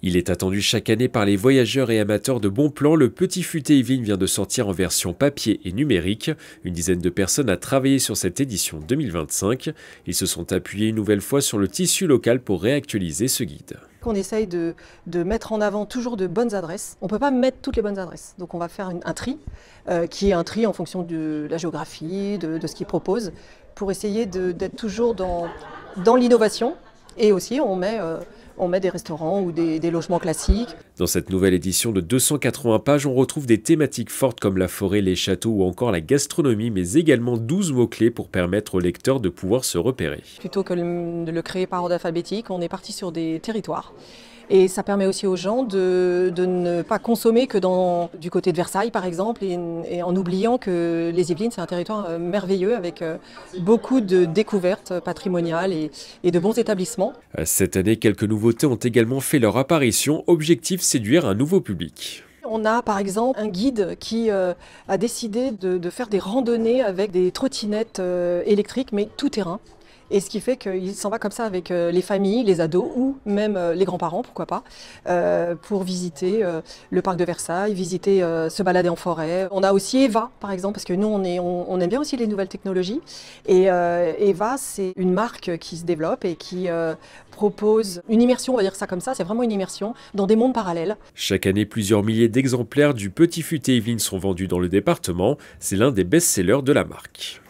Il est attendu chaque année par les voyageurs et amateurs de bons plans. Le Petit Futé Yvelines vient de sortir en version papier et numérique. Une dizaine de personnes a travaillé sur cette édition 2025. Ils se sont appuyés une nouvelle fois sur le tissu local pour réactualiser ce guide. On essaye de mettre en avant toujours de bonnes adresses. On ne peut pas mettre toutes les bonnes adresses. Donc on va faire un tri, qui est un tri en fonction de la géographie, de ce qu'ils proposent, pour essayer d'être toujours dans l'innovation. Et aussi on met des restaurants ou des logements classiques. Dans cette nouvelle édition de 280 pages, on retrouve des thématiques fortes comme la forêt, les châteaux ou encore la gastronomie, mais également 12 mots-clés pour permettre aux lecteurs de pouvoir se repérer. Plutôt que de le créer par ordre alphabétique, on est parti sur des territoires. Et ça permet aussi aux gens de ne pas consommer que du côté de Versailles, par exemple, et en oubliant que les Yvelines, c'est un territoire merveilleux avec beaucoup de découvertes patrimoniales et de bons établissements. Cette année, quelques nouveautés ont également fait leur apparition. Objectif, séduire un nouveau public. On a par exemple un guide qui a décidé de faire des randonnées avec des trottinettes électriques, mais tout terrain. Et ce qui fait qu'il s'en va comme ça avec les familles, les ados ou même les grands-parents, pourquoi pas, pour visiter le parc de Versailles, visiter, se balader en forêt. On a aussi Eva, par exemple, parce que nous, on aime bien aussi les nouvelles technologies. Et Eva, c'est une marque qui se développe et qui propose une immersion, on va dire ça comme ça, c'est vraiment une immersion dans des mondes parallèles. Chaque année, plusieurs milliers d'exemplaires du Petit Futé Yvelines sont vendus dans le département. C'est l'un des best-sellers de la marque.